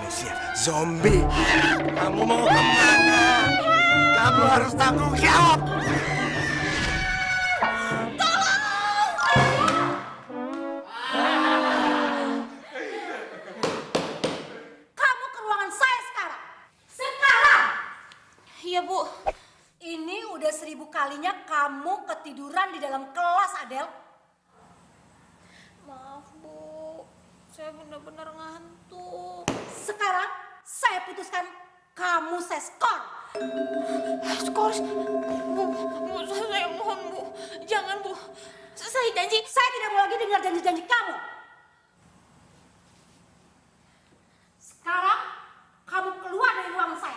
manusia, zombie. Kamu mau kemana? Kamu harus tanggung jawab. Kamu ke ruangan saya sekarang. Sekarang. Iya, Bu. Ini udah 1000 kalinya kamu ketiduran di dalam kelas, Adel. Maaf, Bu. Saya benar-benar ngantuk. Sekarang saya putuskan kamu saya skor. Skor? Bu, saya mohon, Bu. Jangan, Bu. Saya janji. Saya tidak mau lagi dengar janji-janji kamu. Sekarang kamu keluar dari ruangan saya.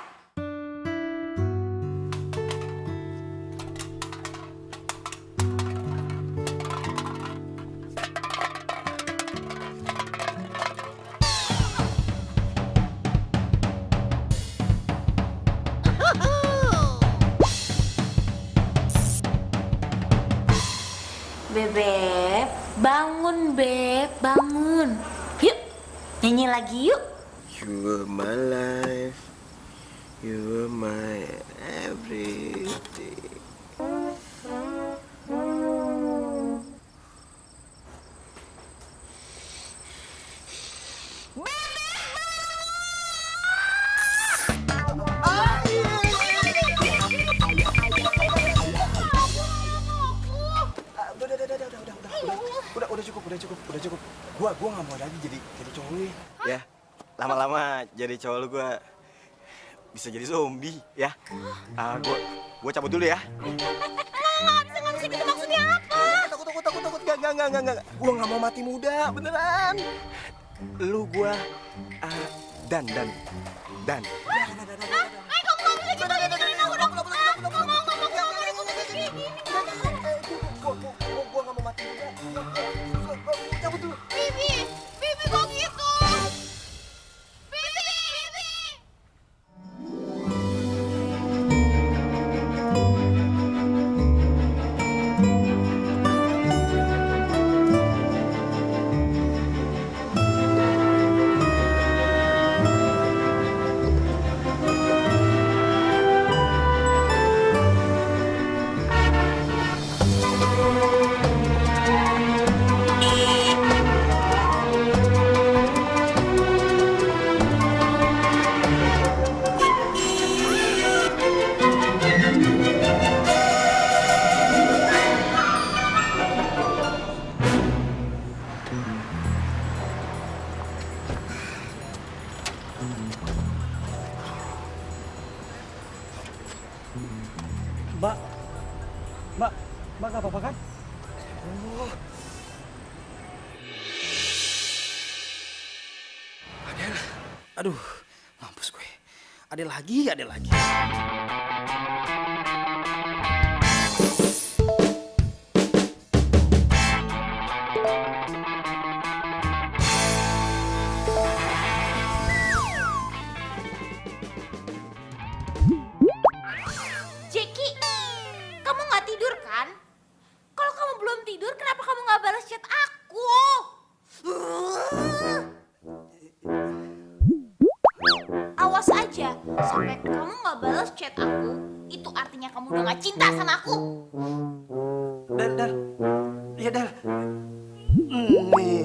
Bebek, bangun, Beb, bangun. Yuk, nyanyi lagi yuk. You are my life, you are my everything. Udah cukup. Gua nggak mau lagi jadi cowok lu ya. Lama-lama jadi cowok lu gua bisa jadi zombie ya. Gua cabut dulu ya. Nggak bisa gitu, maksudnya apa? Takut. Enggak. Gua nggak mau mati muda, beneran. Lu gua dan. Kamu nggak bisa gitu, dengerin aku dong. Nggak mau kayak gini. Gua nggak mau mati muda. Cabut dulu. Bibi kok gitu? Bibi. Mbak nggak apa-apa kan? Adel. Aduh, mampus gue. Ada lagi. Jeki, kamu nggak tidur kan? Kalau kamu belum tidur, kenapa kamu nggak balas chat aku? Awas aja, sampai kamu nggak balas chat aku, itu artinya kamu udah nggak cinta sama aku. Del.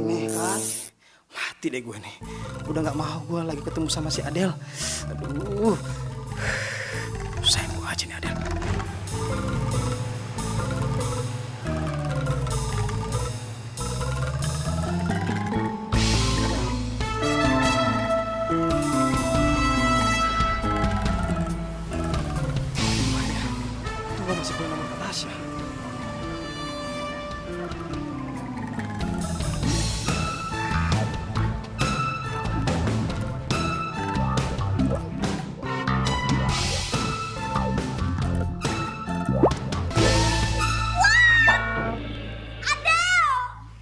Nih kan. Mati deh gue nih. Udah nggak mau gue lagi ketemu sama si Adel. Aduh. Sayang gue aja nih Adel. Gue masih punya nomor Tasya.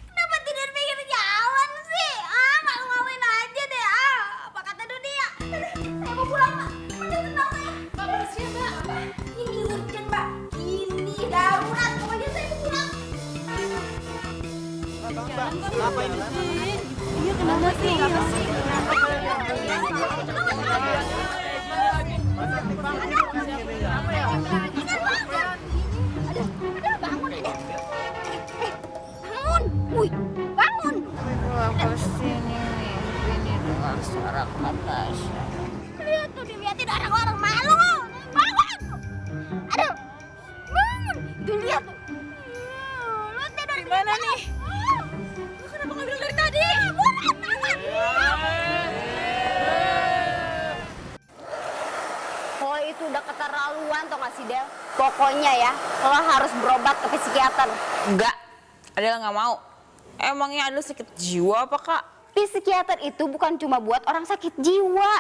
Kenapa tidur pinggir jalan sih? Malu-maluin aja deh. Apa kata dunia? Saya mau pulang, Mbak. Udah tenang ya. Mbak, bersih, Mbak. Ini urgent, Mbak. Ini darurat. Pokoknya saya mau pulang. Apa ini? Iya, kenapa sih? dilihatin orang-orang malu. Bangun. Aduh. Bangun. Tuh lihat tuh. Lu tidur di mana nih? Lu kenapa nggak bilang dari tadi? Buruan, bangun. Lo itu udah keterlaluan tau gak sih, Del? Pokoknya ya, lo harus berobat ke psikiater. Enggak, Adel nggak mau. Emangnya Adel sakit jiwa apa, Kak? Psikiater itu bukan cuma buat orang sakit jiwa.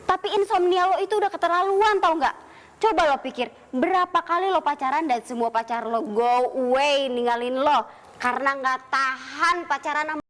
Tapi insomnia lo itu udah keterlaluan tau nggak? Coba lo pikir, berapa kali lo pacaran dan semua pacar lo go away ninggalin lo karena nggak tahan pacaran sama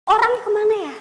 orangnya kemana ya?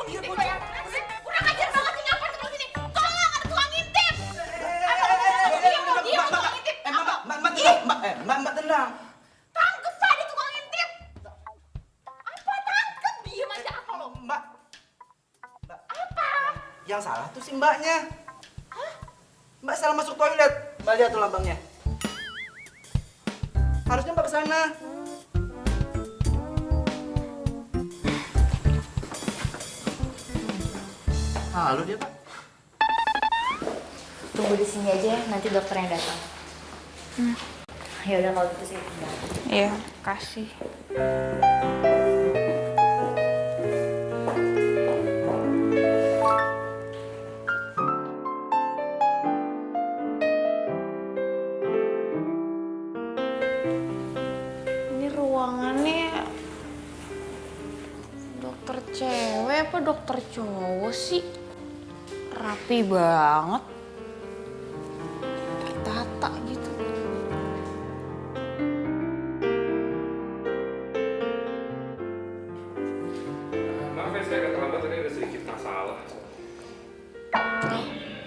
Kurang ajar banget sih ngapain terus sini. Tolong ada tukang ngintip. Mbak tenang. Tangkep tadi tukang ngintip. Apa tangkep? Diem aja apa lo? Mbak. Apa? Yang salah tuh si mbaknya. Mbak salah masuk toilet. Mbak lihat tuh lambangnya. Harusnya mbak kesana. Halo dia, Pak. Tunggu di sini aja ya, nanti dokter yang datang. Ya udah kalau gitu sih. Iya, kasih. Ini ruangannya dokter cewek apa dokter cowok sih? Rapi banget. Tertata gitu. Maaf ya, saya agak terlambat, tadi ada sedikit masalah.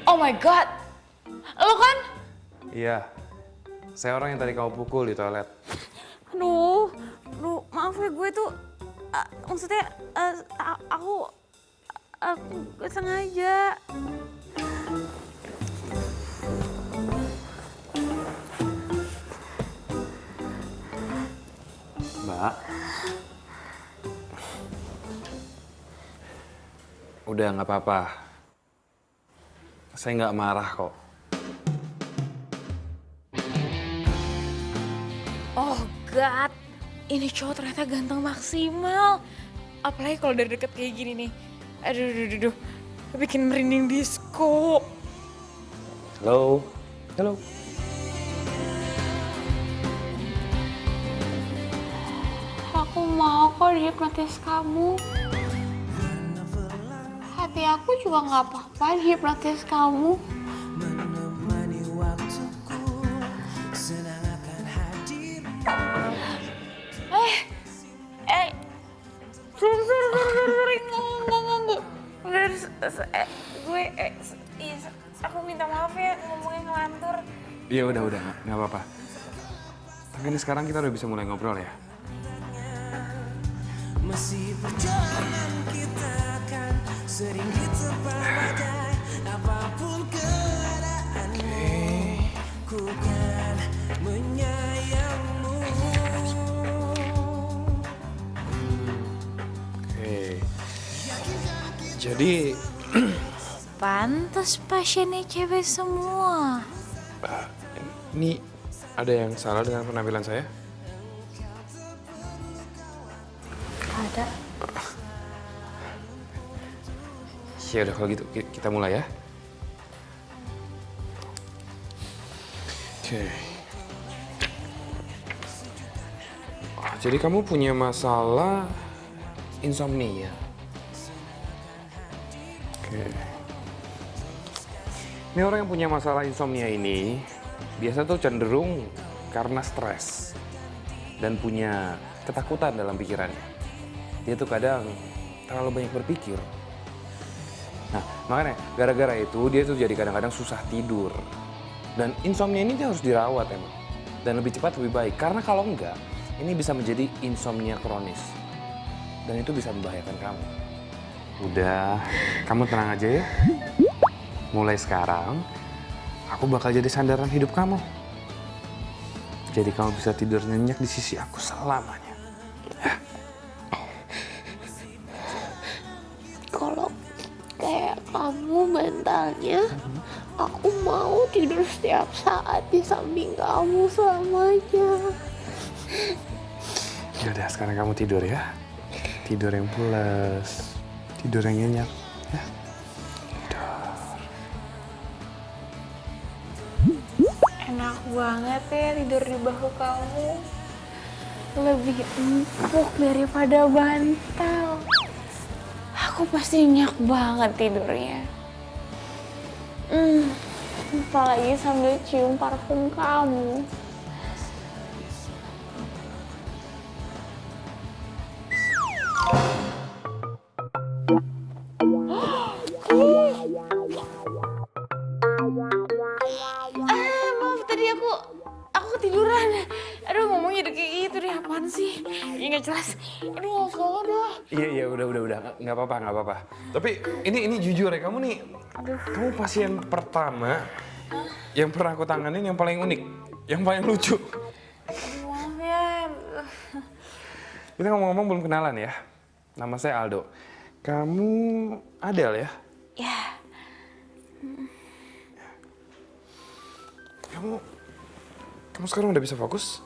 Oh my god. Lo kan? Iya, saya orang yang tadi kamu pukul di toilet. Aduh, maaf ya gue tuh, maksudnya aku gak sengaja. Mbak, udah nggak apa-apa. Saya nggak marah kok. Oh god, ini cowok ternyata ganteng maksimal. Apalagi kalau dari deket kayak gini nih. Aduh. Bikin merinding disco. Halo? Halo? Aku mau kok dihipnotis kamu. Hati aku juga nggak apa-apa dihipnotis kamu. Aku minta maaf ya ngomongnya ngelantur. Iya udah nggak apa-apa. Tapi ini sekarang kita udah bisa mulai ngobrol ya. Masih perjalanan kita kan sering diterpa badai apapun keadaanmu, ku kan menyayangmu. Oke. Jadi Pantes pasiennya cewek semua. ini ada yang salah dengan penampilan saya? Ada. Ya udah kalau gitu kita mulai ya. Oke. Jadi kamu punya masalah insomnia. Oke. Ini orang yang punya masalah insomnia ini biasa tuh cenderung karena stres dan punya ketakutan dalam pikirannya. Dia tuh kadang terlalu banyak berpikir. Nah, makanya gara-gara itu dia tuh jadi kadang-kadang susah tidur. Dan insomnia ini dia harus dirawat emang. Dan lebih cepat lebih baik. Karena kalau enggak, ini bisa menjadi insomnia kronis. Dan itu bisa membahayakan kamu. Udah, kamu tenang aja ya. Mulai sekarang, aku bakal jadi sandaran hidup kamu. Jadi kamu bisa tidur nyenyak di sisi aku selamanya. Kalau kayak kamu mentalnya, aku mau tidur setiap saat di samping kamu selamanya. Yaudah, sekarang kamu tidur ya. Tidur yang pulas, tidur yang nyenyak. Ya. Enak banget ya tidur di bahu kamu. Lebih empuk daripada bantal. Aku pasti nyenyak banget tidurnya. Apalagi sambil cium parfum kamu. Maaf tadi aku ketiduran. Aduh ngomongnya udah kayak gitu deh, apaan sih? Ya nggak jelas. Aduh maaf banget dah. Iya, udah, nggak apa-apa. Tapi ini jujur ya, kamu nih, kamu pasien pertama yang pernah aku tanganin yang paling unik, yang paling lucu. Maaf ya. Kita ngomong-ngomong belum kenalan ya. Nama saya Aldo. Kamu Adele ya? Ya. Kamu sekarang udah bisa fokus?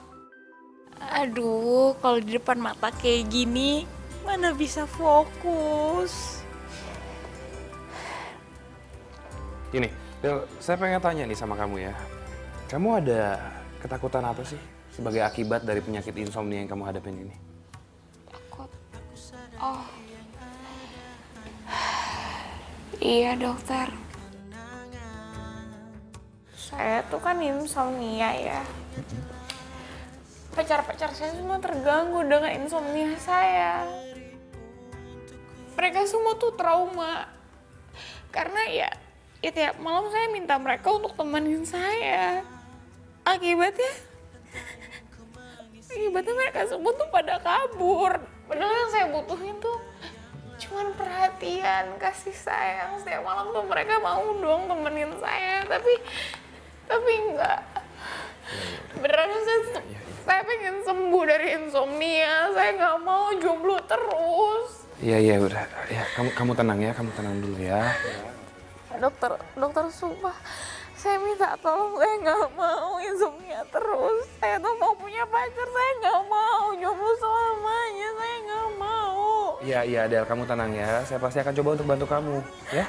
Aduh, kalau di depan mata kayak gini, mana bisa fokus? Ini, Del, saya pengen tanya nih sama kamu ya. Kamu ada ketakutan apa sih sebagai akibat dari penyakit insomnia yang kamu hadapin ini? Takut. Oh. Iya dokter. Saya tuh kan insomnia ya. Pacar-pacar saya semua terganggu dengan insomnia saya. Mereka semua tuh trauma. Karena ya tiap malam saya minta mereka untuk temenin saya. Akibatnya mereka semua tuh pada kabur. Padahal yang saya butuhin tuh cuman perhatian, kasih sayang. Setiap malam tuh mereka mau dong temenin saya, tapi enggak. Beneran saya pengen sembuh dari insomnia. Saya nggak mau jomblo terus. Iya udah. Ya kamu tenang ya, kamu tenang dulu ya. Dokter sumpah. Saya minta tolong, saya nggak mau insomnia terus. Saya tuh mau punya pacar, saya nggak mau jomblo selamanya, saya nggak mau. Iya Adel, kamu tenang ya. Saya pasti akan coba untuk bantu kamu, ya.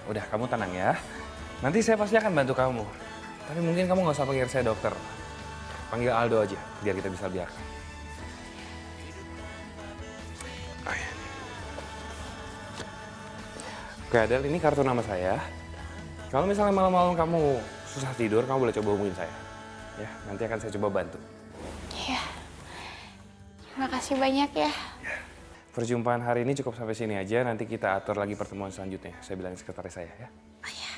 Udah, kamu tenang ya. Nanti saya pasti akan bantu kamu. Tapi mungkin kamu nggak usah panggil saya dokter. Panggil Aldo aja, biar kita bisa biarkan. Oke Adel, ini kartu nama saya. Kalau misalnya malam-malam kamu susah tidur, kamu boleh coba hubungin saya. Ya, nanti akan saya coba bantu. Iya. Terima kasih banyak ya. Perjumpaan hari ini cukup sampai sini aja. Nanti kita atur lagi pertemuan selanjutnya. Saya bilangin sekretaris saya ya. Oh iya.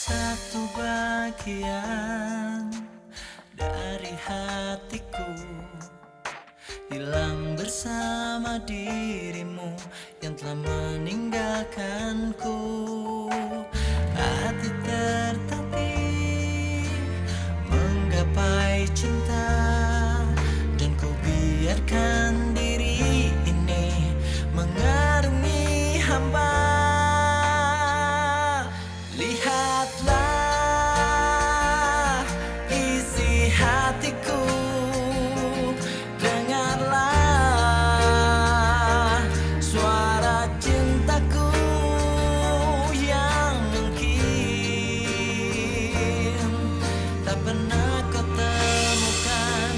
Satu bagian dari hatiku hilang bersama dirimu yang telah meninggalkanku. Hati tertatih menggapai cinta, dan ku biarkan diri ini mengarungi hamba. Lihatlah isi hatiku, dengarlah suara cintaku yang mungkin tak pernah kau temukan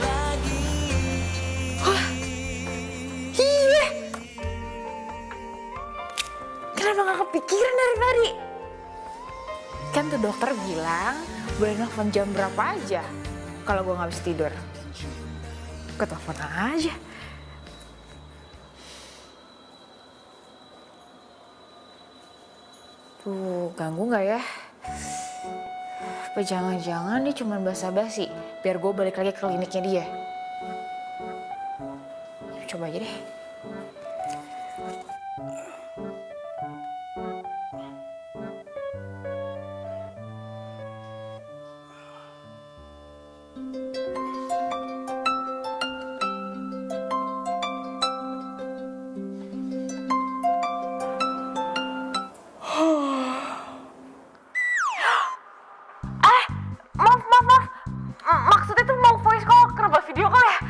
lagi. Kenapa nggak kepikiran dari tadi? Kan tuh dokter bilang boleh nelfon jam berapa aja kalau gue nggak bisa tidur. Gue telepon aja. Tuh, ganggu nggak ya? Apa jangan-jangan dia cuma basa-basi biar gue balik lagi ke kliniknya dia. Coba aja deh. Maaf. Maksudnya tuh mau voice call, kenapa video call ya?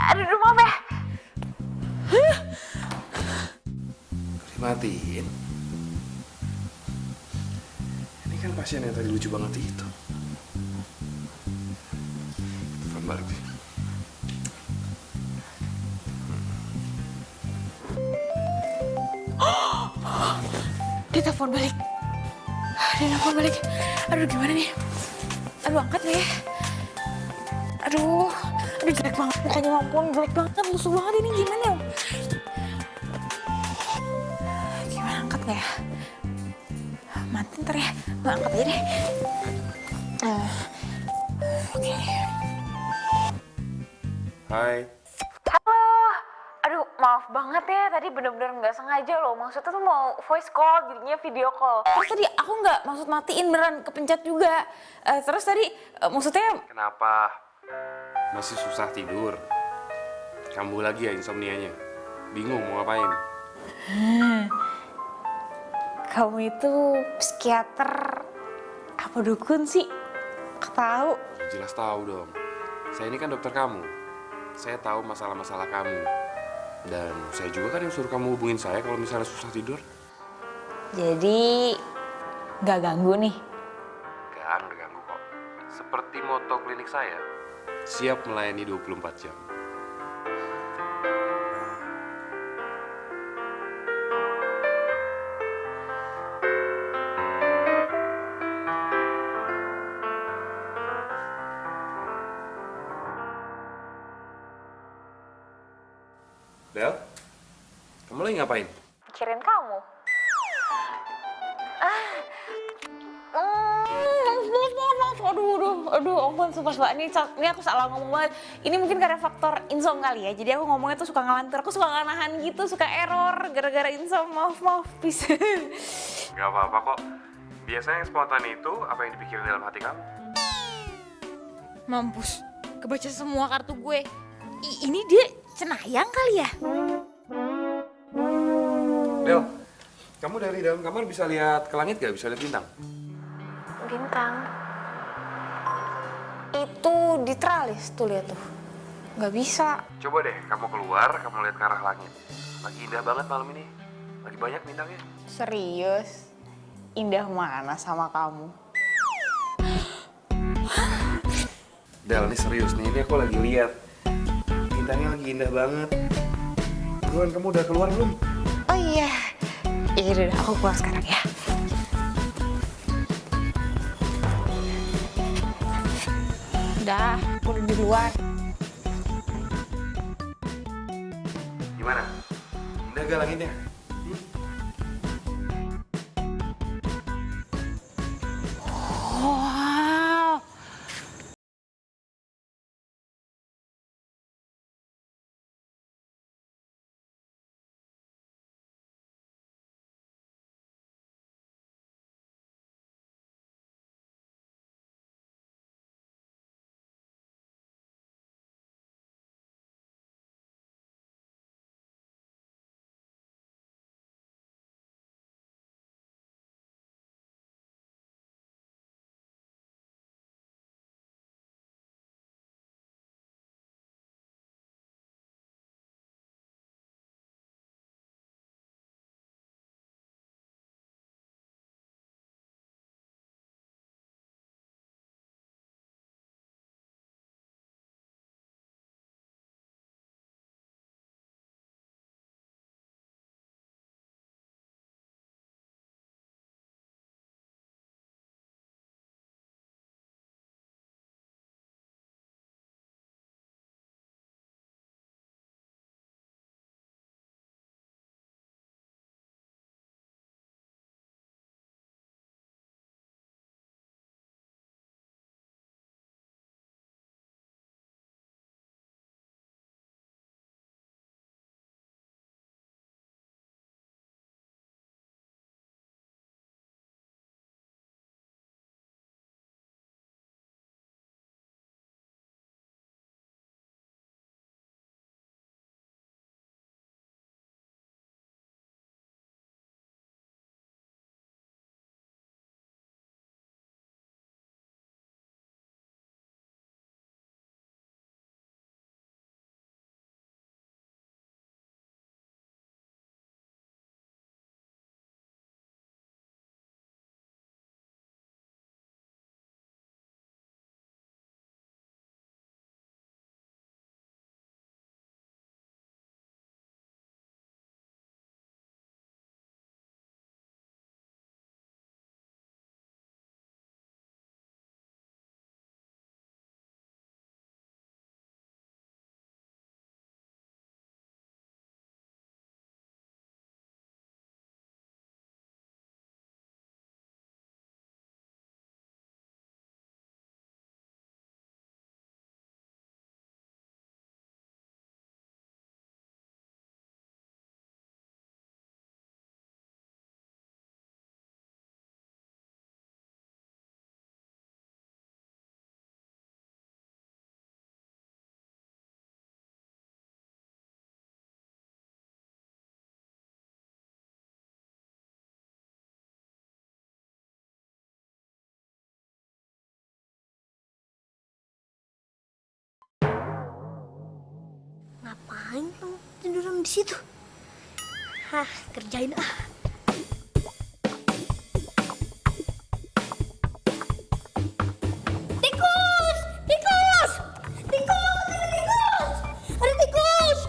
Aduh, maaf ya. Dimatiin. Ini kan pasien yang tadi lucu banget itu. Telepon balik sih. Dia telepon balik. Aduh, gimana nih? Aduh, angkat gak ya? Aduh, jelek banget mukanya, ampun, jelek banget, lusuh banget ini, gimana ya? Gimana, angkat gak ya? Mati ntar ya, nggak angkat aja deh. Oke. Hai. Halo, aduh maaf banget ya, tadi bener-bener nggak sengaja loh. Maksudnya tuh mau voice call, jadinya video call. Terus tadi aku nggak maksud matiin, beneran kepencet juga. Terus tadi maksudnya... Kenapa? Masih susah tidur? Kambuh lagi ya insomnianya? Bingung mau ngapain? Kamu itu psikiater apa dukun sih? Aku tahu. Jelas tahu dong. Saya ini kan dokter kamu. Saya tahu masalah-masalah kamu. Dan saya juga kan yang suruh kamu hubungin saya kalau misalnya susah tidur. Jadi nggak ganggu nih? Nggak ganggu kok. Seperti moto klinik saya, siap melayani 24 jam. Del, kamu lagi ngapain? Mikirin kamu. Maaf. Aduh, ampun, sumpah. Ini aku salah ngomong banget. Ini mungkin karena faktor insom kali ya. Jadi aku ngomongnya tuh suka ngelantur, aku suka nggak nahan gitu, suka error gara-gara insom. Maaf, please. Gak apa-apa kok. Biasanya yang spontan itu apa yang dipikirin dalam hati kamu? Mampus, kebaca semua kartu gue. Ini dia cenayang kali ya? Del, kamu dari dalam kamar bisa lihat ke langit gak? Bisa lihat bintang? Bintang? Itu di tralis tuh, lihat tuh. Nggak bisa. Coba deh kamu keluar, kamu lihat ke arah langit. Lagi indah banget malam ini. Lagi banyak bintangnya. Serius? Indah mana sama kamu? Del, ini serius nih. Ini aku lagi lihat. Bintangnya lagi indah banget. Buruan, kamu udah keluar belum? Oh iya. Iya udah, aku keluar sekarang ya. Udah, aku udah di luar. Gimana? Indah gak langitnya? Ngapain kamu tiduran di situ? Hah, kerjain ah. Tikus! Tikus! Tikus! Ada tikus! Ada tikus!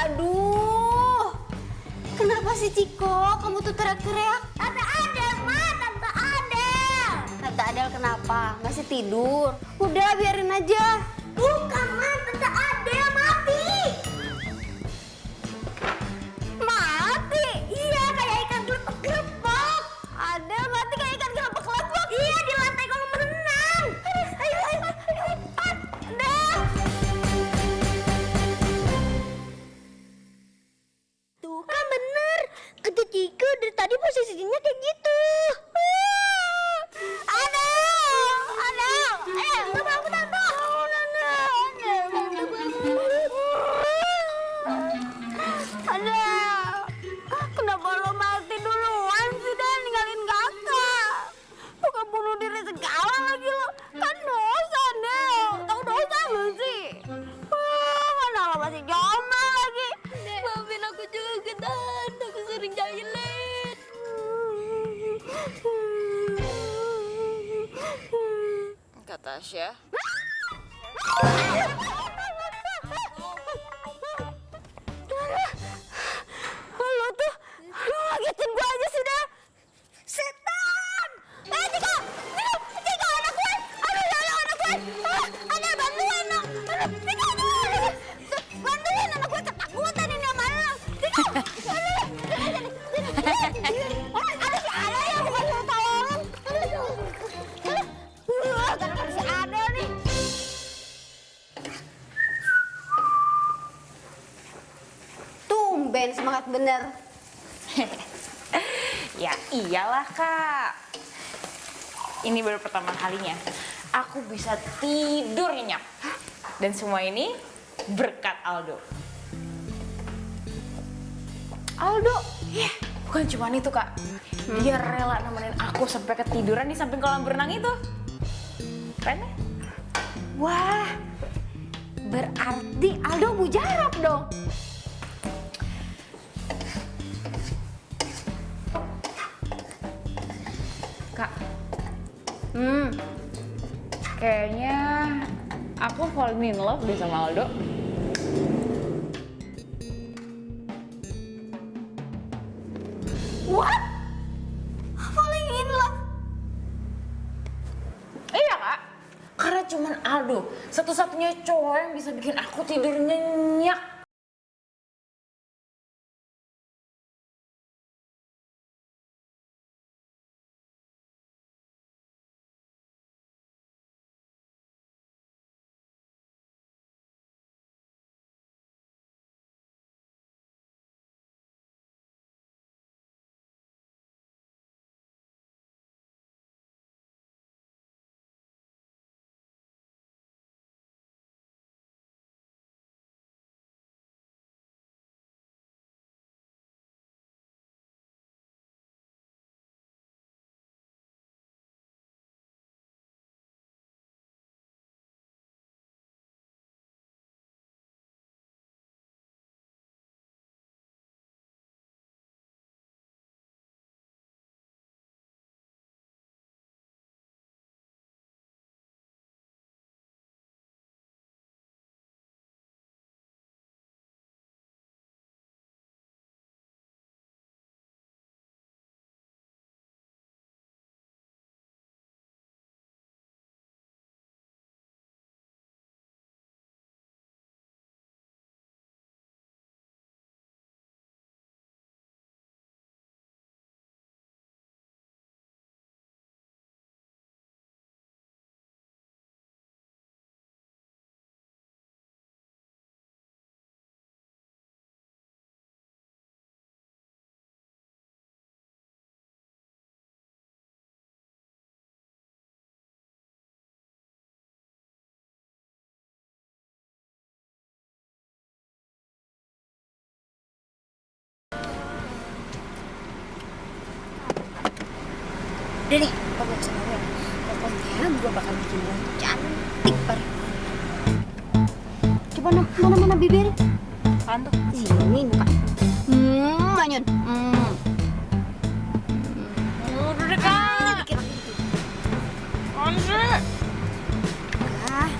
Aduh, kenapa sih Ciko? Kamu tuh teriak-teriak? Tante Adel, Ma, Tante Adel. Tante Adel kenapa? Masih tidur? Udah, biarin aja. Bukan, Ma, Tante Adel mati. Mati? Iya, kayak ikan gelepek-gelepek. Adel mati kayak ikan gelepek-gelepek. Iya, di lantai kolam renang. Ayo, ayo, ayo, cepat. Adel. Tuh kan bener, kata Ciko dari tadi posisinya kayak gitu. Ada, nggak mau tante. Ada, kenapa lo mati duluan sih dan ninggalin kakak? Bukan bunuh diri segala lagi lo, kan dosa Del. Tahu dosa lo sih? Mana lo masih jomblo lagi? Maafin aku juga, Dan. Aku sering jahilin. Kak Tasya. Lo tuh, lo ngagetin gue aja sih, Del. Setan! Ciko! Ciko, anak gue! Aduh, ya Allah, anak gue! Ada, bantuin dong! Ciko, aduh! Bantuin, anak gue ketakutan ini sama lo! Ciko! Ada si Adel ya, bukan lo tolong! Gara-gara si Adel nih! Tumben semangat bener. Ya iyalah Kak. Ini baru pertama kalinya aku bisa tidur nyenyak. Dan semua ini berkat Aldo. Aldo? Ya, bukan cuma itu Kak. Dia rela nemenin aku sampai ketiduran di samping kolam berenang itu. Keren ya? Wah, berarti Aldo mujarab dong. Kak, kayaknya aku falling in love deh sama Aldo. What? Falling in love? Iya Kak, karena cuman Aldo satu-satunya cowok yang bisa bikin aku tidur nyenyak. Udah deh, kamu gak usah ngomel. Pokoknya gue bakal bikin lo cantik banget. Coba mana bibir? Apaan tuh? Sini buka. Manyun. Udah deh Kak. Dikit lagi gitu. Andre. Ah.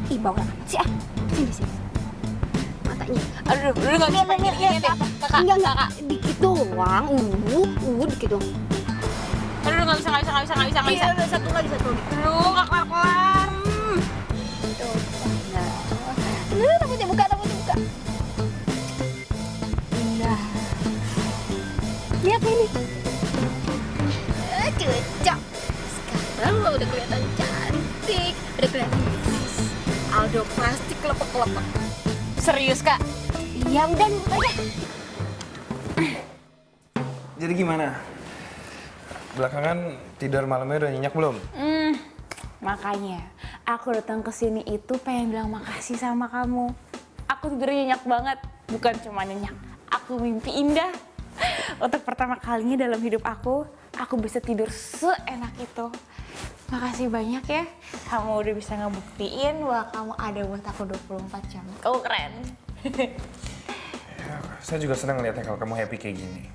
Ih, bau amat sih ah. Sini. Matanya. Aduh, udah nggak bisa pakai ini deh. Kakak, Enggak. Dikit doang. Dikit doang. Aduh, nggak bisa. Iya, satu lagi. Aduh, nggak kelar. Nah, takutnya buka. Nah. Ini apa ini? Cocok. Sekarang lo udah kelihatan cantik. Udah kelihatan gemes. Aldo pasti kelepek-kelepek. Serius Kak? Iya, udah nurut aja. Jadi gimana? Belakangan tidur malamnya udah nyenyak belum? Makanya aku datang ke sini itu pengen bilang makasih sama kamu. Aku tidur nyenyak banget, bukan cuma nyenyak. Aku mimpi indah. Untuk pertama kalinya dalam hidup aku bisa tidur seenak itu. Makasih banyak ya, kamu udah bisa ngebuktiin bahwa kamu ada buat aku 24 jam. Kamu keren. Ya, saya juga senang ngeliatnya kalau kamu happy kayak gini.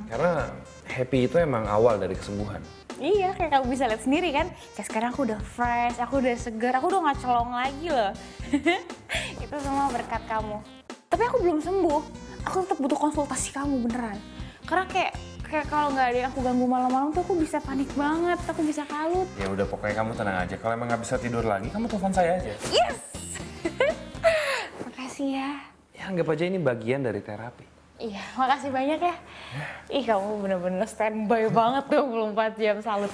Karena happy itu emang awal dari kesembuhan. Iya, kayak kamu bisa lihat sendiri kan. Kayak sekarang aku udah fresh, aku udah segar, aku udah gak celong lagi loh. Itu semua berkat kamu. Tapi aku belum sembuh. Aku tetap butuh konsultasi kamu beneran. Karena kayak kalau nggak ada yang aku ganggu malam-malam tuh aku bisa panik banget, aku bisa kalut. Ya udah pokoknya kamu tenang aja. Kalau emang nggak bisa tidur lagi, kamu telepon saya aja. Yes! Makasih ya. Ya anggap aja ini bagian dari terapi. Iya, makasih banyak ya. Ih, kamu bener-bener standby banget 24 jam, salut.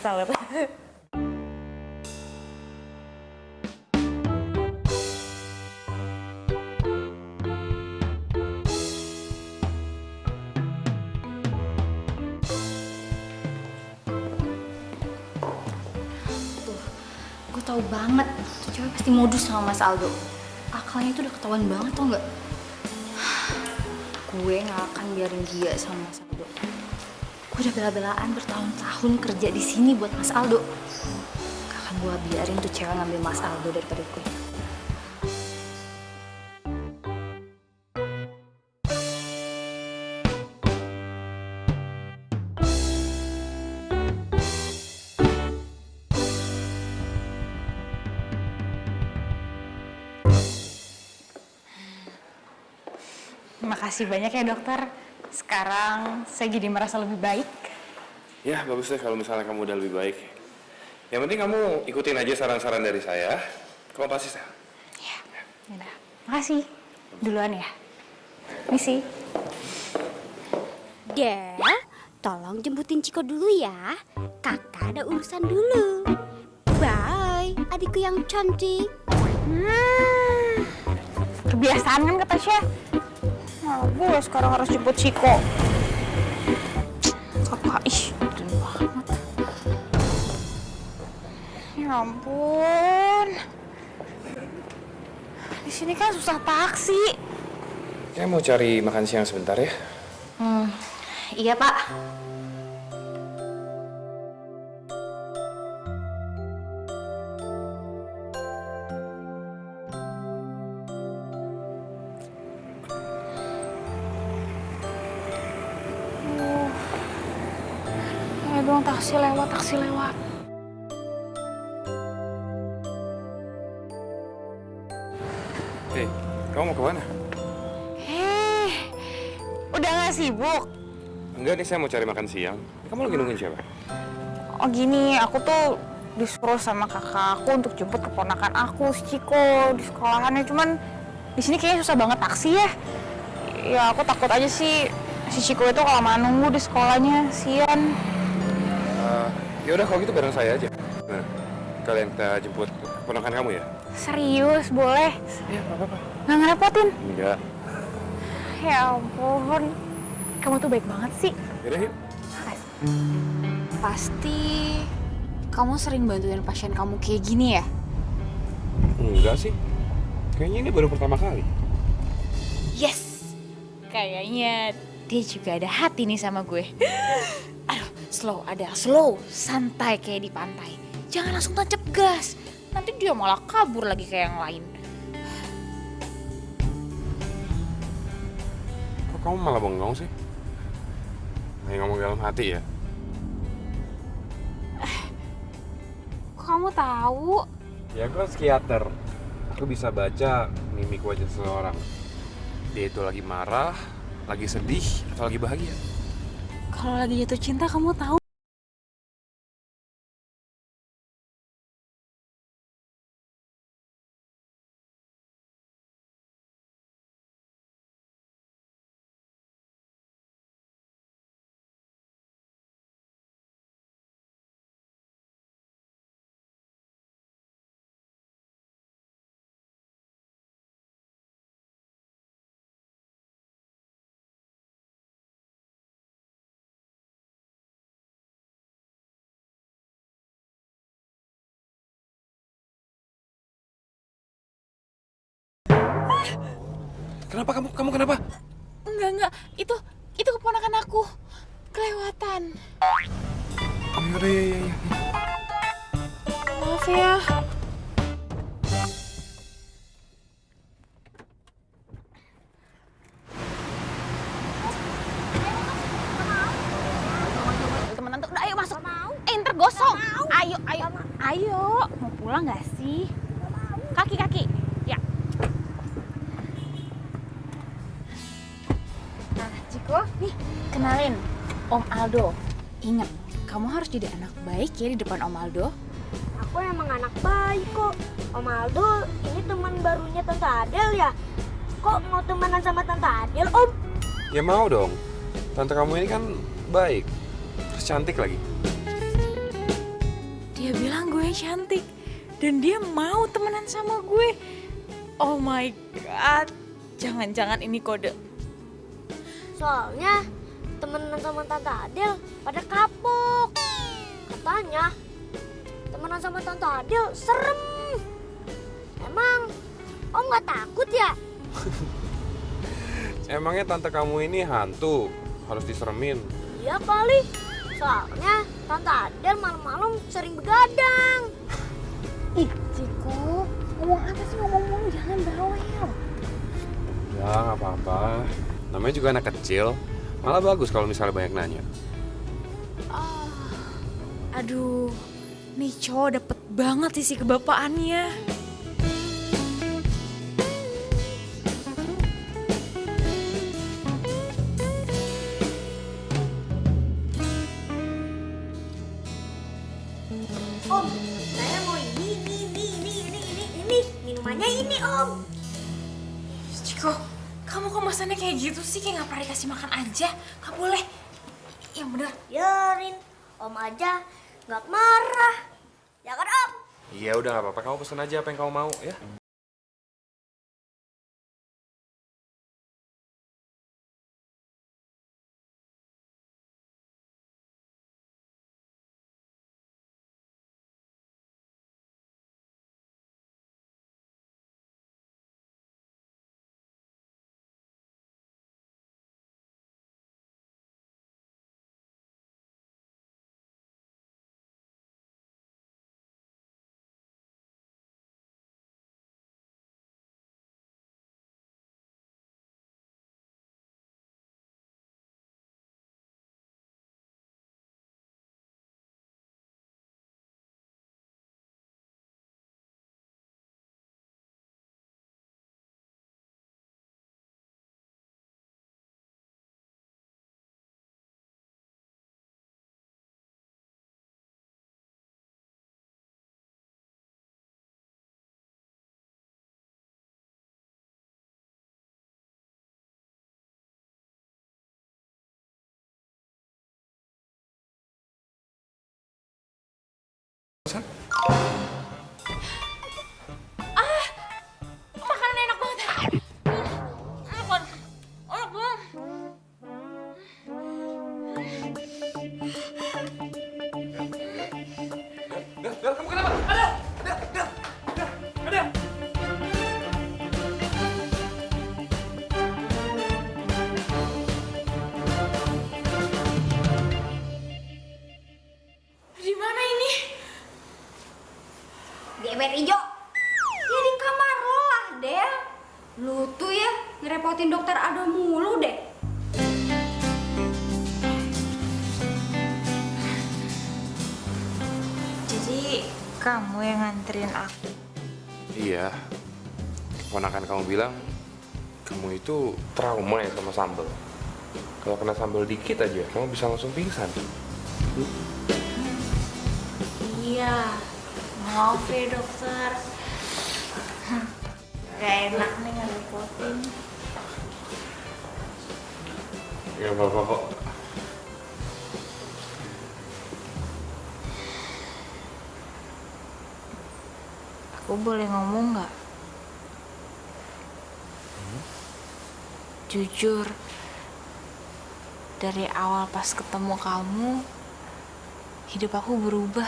Gue tahu banget, tuh cewek pasti modus sama Mas Aldo. Akalnya itu udah ketahuan banget, tau nggak? Gue nggak akan biarin dia sama Mas Aldo. Gue udah bela-belaan bertahun-tahun kerja di sini buat Mas Aldo. Gak akan gue biarin tuh cewek ngambil Mas Aldo daripada gue. Makasih banyak ya dokter. Sekarang saya jadi merasa lebih baik. Ya bagus deh kalau misalnya kamu udah lebih baik. Yang penting kamu ikutin aja saran-saran dari saya. Kamu pasti sehat. Ya, udah. Makasih. Duluan ya. Misi. Del, tolong jemputin Ciko dulu ya. Kakak ada urusan dulu. Bye, adikku yang cantik. Kebiasaan kan kata Tasya. Nah, gue sekarang harus jemput Ciko. Kakak, keren banget. Ya ampun. Di sini kan susah taksi. Saya mau cari makan siang sebentar ya. Iya Pak. Doang taksi lewat. Hei, kamu mau kemana? Udah gak sibuk? Enggak nih, saya mau cari makan siang. Kamu lagi nungguin siapa? Oh gini, aku tuh disuruh sama kakak aku untuk jemput keponakan aku, si Ciko, di sekolahannya. Cuman di sini kayaknya susah banget taksi ya. Ya aku takut aja sih si Ciko itu kelamaan nunggu di sekolahnya, sian. Ya udah kalau gitu bareng saya aja. Nah, kalian kita jemput keponakan kamu ya? Serius, boleh? Iya, apa-apa. Nggak ngerepotin? Enggak. Ya ampun, kamu tuh baik banget sih. Yaudah yuk. Pasti kamu sering bantuin pasien kamu kayak gini ya? Enggak sih. Kayaknya ini baru pertama kali. Yes! Kayaknya dia juga ada hati nih sama gue. Aduh, Slow, ada slow, santai kayak di pantai. Jangan langsung tancap gas. Nanti dia malah kabur lagi kayak yang lain. Kok kamu malah bengong sih? Lagi ngomong dalam hati ya? Kok kamu tahu? Ya aku kan psikiater. Aku bisa baca mimik wajah seseorang. Dia itu lagi marah, lagi sedih, atau lagi bahagia. Kalau lagi jatuh cinta kamu tahu? Kenapa kamu kenapa? Enggak. Itu keponakan aku. Kelewatan. Oh yaudah, ya. Maaf ya. Temenan tuh, udah ayo masuk. Ntar gosong. Ayo. Mau pulang nggak sih? Kaki. Ya. Nah, Ciko, nih kenalin Om Aldo. Ingat, kamu harus jadi anak baik ya di depan Om Aldo. Aku emang anak baik kok. Om Aldo ini teman barunya Tante Adel ya? Kok mau temenan sama Tante Adel, Om? Ya mau dong. Tante kamu ini kan baik, terus cantik lagi. Dia bilang gue cantik dan dia mau temenan sama gue. Oh my god, jangan-jangan ini kode. Soalnya temenan sama Tante Adel pada kapok. Katanya temenan sama Tante Adel serem. Emang Om nggak takut ya? Emangnya tante kamu ini hantu, harus diseremin? Iya kali. Soalnya Tante Adel malam-malam sering begadang. Ih, Ciko, ngomong apa sih ngomong jangan bawel. Ya nggak apa-apa. Namanya juga anak kecil. Malah bagus kalau misalnya banyak nanya. Aduh, nih cowok dapet banget sisi kebapaannya. Om, saya mau ini. Minumannya ini, Om. Ciko, kamu kok masannya kayak gitu sih? Kayak gak pernah dikasih makan aja. Gak boleh. Yang bener. Biarin, Om aja nggak marah. Ya kan, Om? Iya udah nggak apa-apa. Kamu pesen aja apa yang kamu mau ya. Makanan enak banget. Enak banget. Enak banget. Del, kamu kenapa? Ada. bebek hijau? Ya di kamar lo lah, Del. Lu tuh ya ngerepotin dokter Ado mulu deh. Jadi kamu yang nganterin aku. Iya. Keponakan kamu bilang kamu itu trauma ya sama sambal. Kalau kena sambal dikit aja, kamu bisa langsung pingsan. Iya, maaf ya dokter. Gak enak nih ngerepotin. Gak apa-apa kok. Aku boleh ngomong nggak? Jujur, dari awal pas ketemu kamu, hidup aku berubah.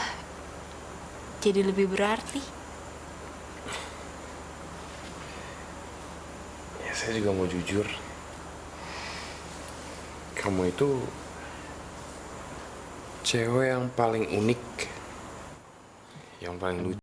Jadi lebih berarti. Ya saya juga mau jujur. Kamu itu cewek yang paling unik, yang paling lucu.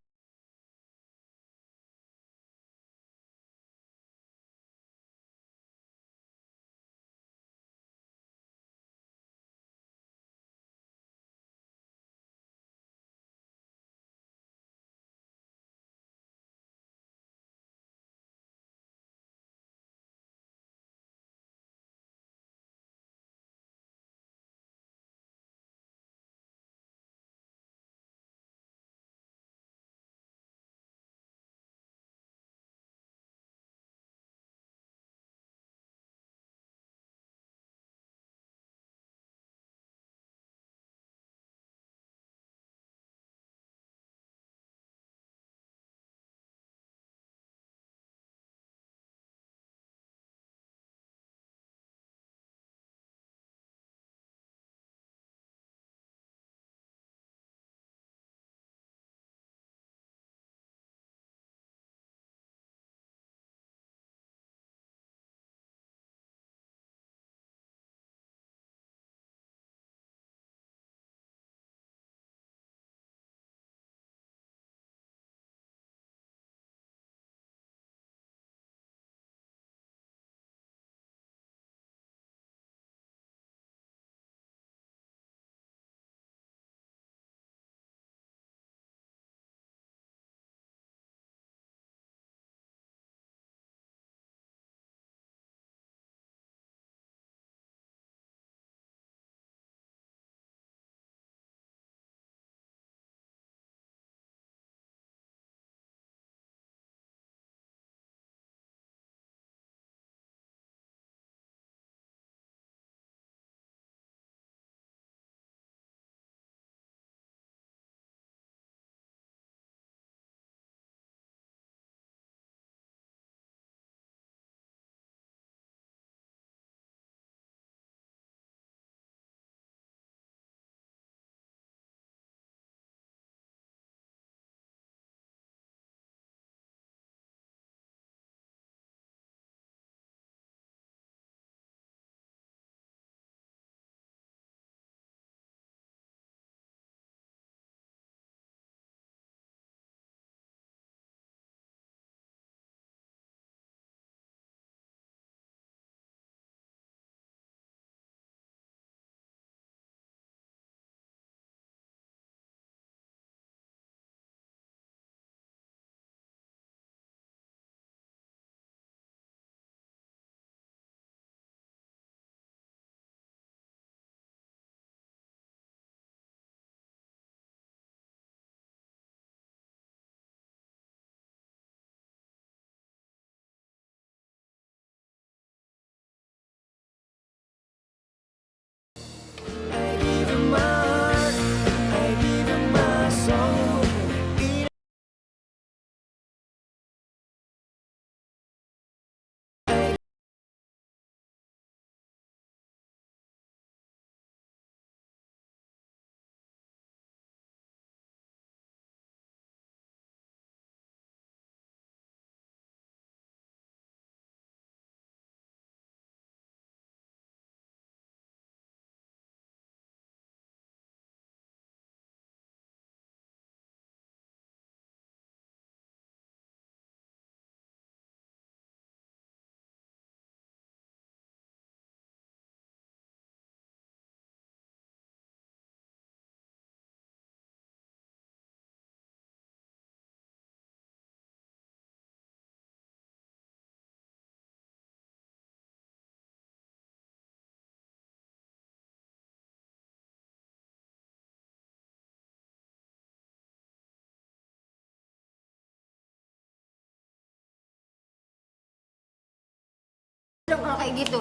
dong kalau kayak gitu.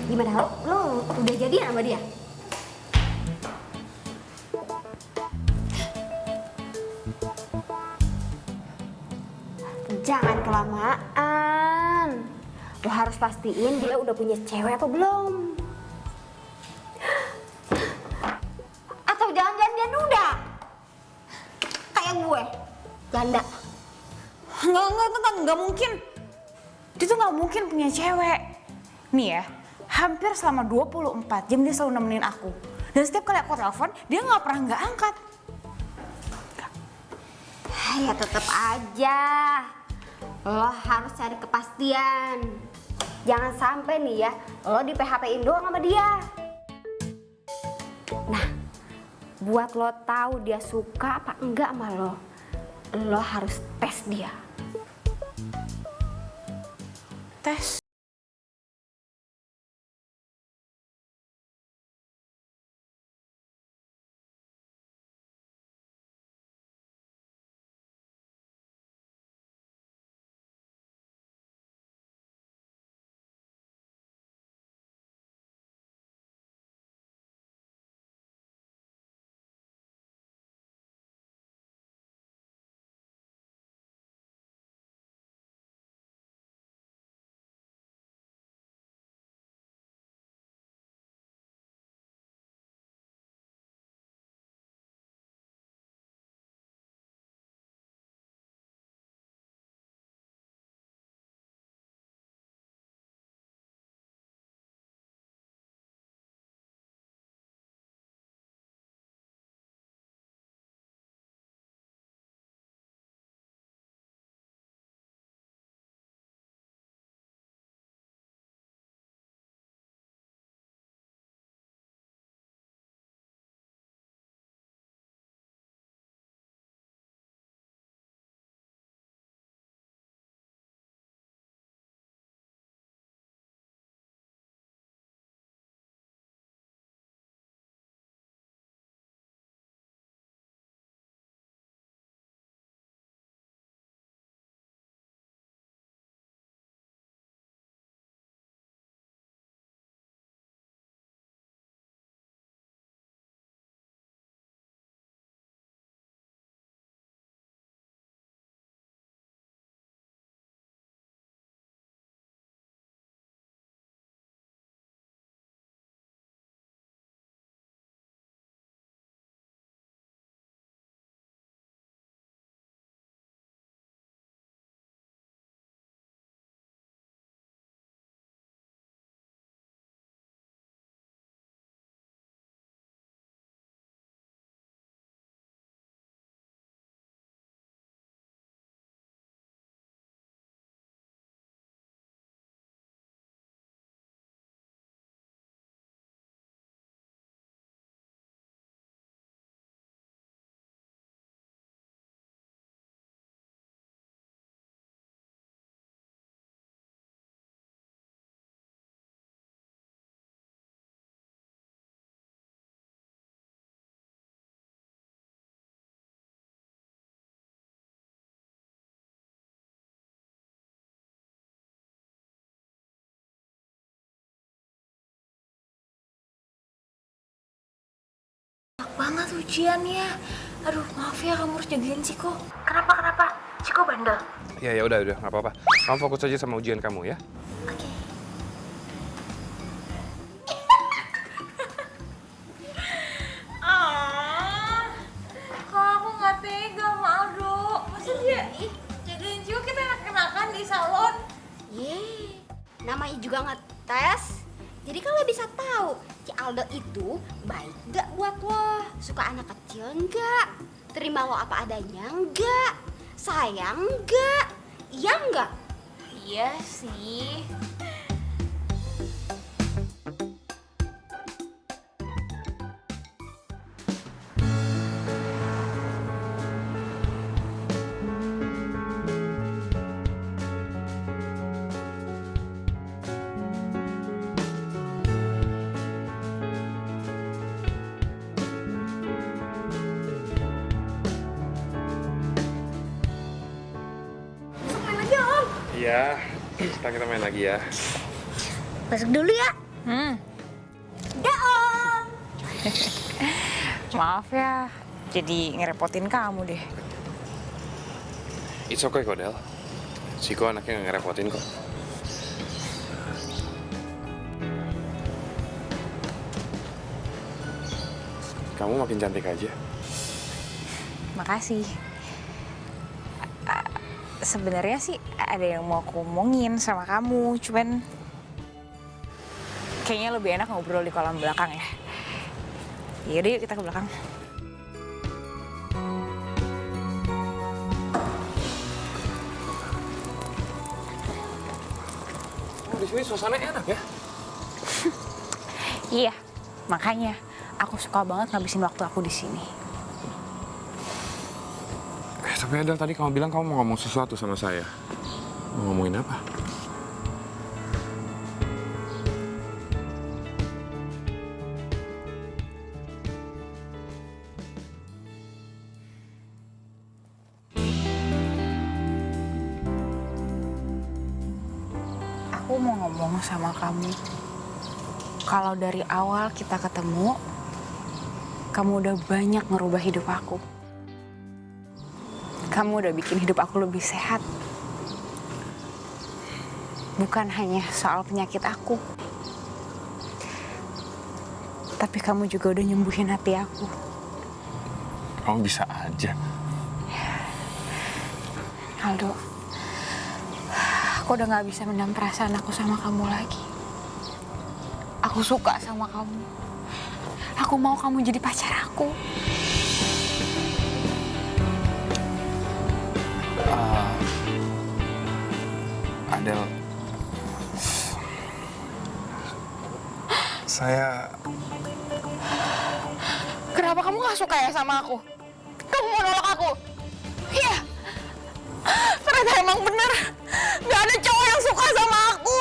Gimana lo udah jadian sama dia? Jangan kelamaan. Lo harus pastiin dia udah punya cewek apa belum. Atau jangan-jangan dia duda. Kayak gue, janda. Enggak mungkin. Dia tuh nggak mungkin punya cewek. Nih ya, hampir selama 24 jam dia selalu nemenin aku. Dan setiap kali aku telepon, dia nggak pernah nggak angkat. Ya tetap aja. Lo harus cari kepastian. Jangan sampai nih ya, lo di PHP-in doang sama dia. Nah, buat lo tahu dia suka apa enggak sama lo harus tes dia. Tes. Banget ujiannya. Aduh, maaf ya kamu harus jagain Ciko. Kenapa? Ciko bandel. Ya udah nggak apa-apa. Kamu fokus aja sama ujian kamu ya. Oke. Kok aku nggak tega sama Aldo. Masa dia jagain Ciko, kita enak-enakan di salon. Yeay, namanya juga ngetes. Jadi kan lo bisa tahu si Aldo itu baik gak buat lo, suka anak kecil enggak, terima lo apa adanya enggak, sayang enggak, iya enggak? Iya sih. Iya, sekarang kita main lagi ya. Masuk dulu ya. Dah Om. Maaf ya, jadi ngerepotin kamu deh. It's okay kok, Del. Siko anaknya nggak ngerepotin kok. Kamu makin cantik aja. Makasih. Sebenarnya sih ada yang mau aku omongin sama kamu, cuman kayaknya lebih enak ngobrol di kolam belakang ya. Yaudah yuk kita ke belakang. Di sini suasana enak ya. Iya, makanya aku suka banget ngabisin waktu aku di sini. Tapi Adel, tadi kamu bilang kamu mau ngomong sesuatu sama saya. Mau ngomongin apa? Aku mau ngomong sama kamu. Kalau dari awal kita ketemu, kamu udah banyak ngerubah hidup aku. Kamu udah bikin hidup aku lebih sehat. Bukan hanya soal penyakit aku. Tapi kamu juga udah nyembuhin hati aku. Kamu bisa aja. Aldo, aku udah gak bisa mendam perasaan aku sama kamu lagi. Aku suka sama kamu. Aku mau kamu jadi pacar aku. Adel, saya... Kenapa kamu gak suka ya sama aku? Kamu mau nolak aku? Iya. Ternyata emang bener. Gak ada cowok yang suka sama aku.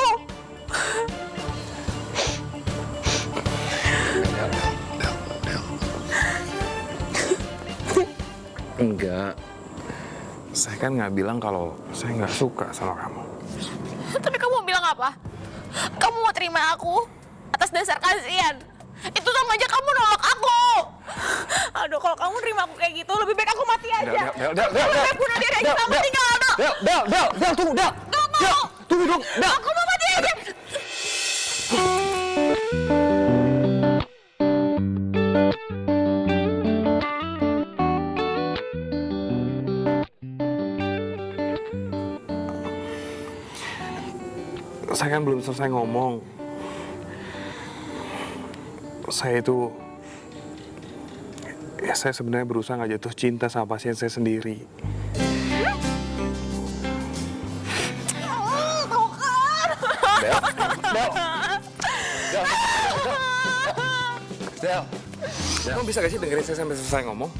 Enggak. Saya kan nggak bilang kalau saya nggak suka sama kamu. Tapi kamu bilang apa? Kamu mau terima aku atas dasar kasihan. Itu sama aja kamu nolak aku. Aduh, kalau kamu terima aku kayak gitu, lebih baik aku mati aja. Del, Lebih baik bunuh diri aja sama tinggal Aldo. Del, tunggu, Del. Gak mau. Del, tunggu dong, Del. Aku mau mati aja. Saya kan belum selesai ngomong. Saya itu... Ya, saya sebenarnya berusaha nggak jatuh cinta sama pasien saya sendiri. Del. Kamu bisa gak sih dengerin saya sampai selesai ngomong?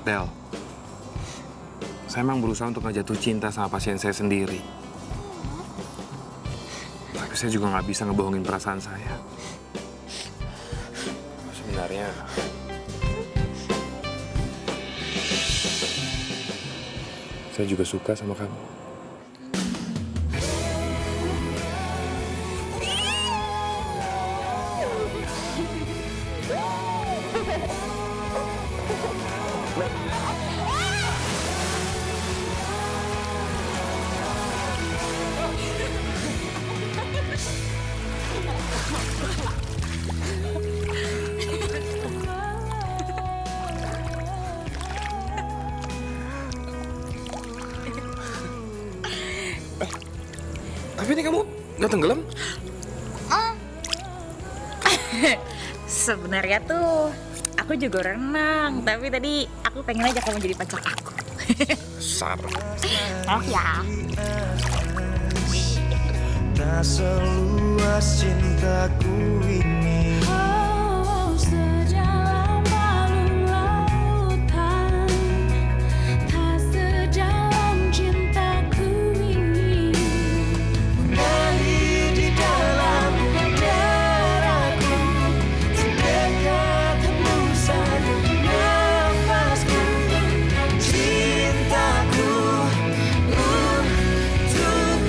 Del. Saya emang berusaha untuk nggak jatuh cinta sama pasien saya sendiri. Tapi saya juga nggak bisa ngebohongin perasaan saya. Sebenarnya... saya juga suka sama kamu. Tapi ini kamu nggak tenggelam? Sebenarnya tuh aku juga renang, tapi tadi aku pengen aja kamu jadi pacar aku. Sar. Maaf ya. Tak seluas cintaku ini. Oh, sejalan balung lautan, tak sedalam cintaku ini. Mengalir di dalam darahku, sedekat hembusan nafasku. Cintaku untukmu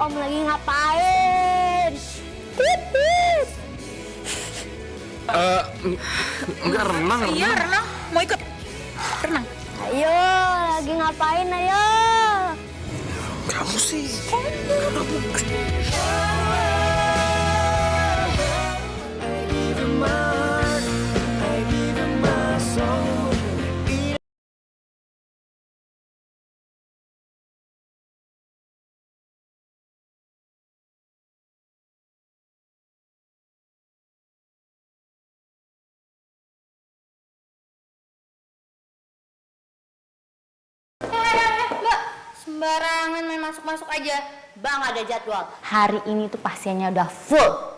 Om lagi ngapain? Pipis. Enggak renang. Iya, renang. Mau ikut? Renang. Ayo, lagi ngapain ayo? Kamu sih. Mbak, sembarangan main masuk-masuk aja. Bang ada jadwal. Hari ini tuh pasiennya udah full.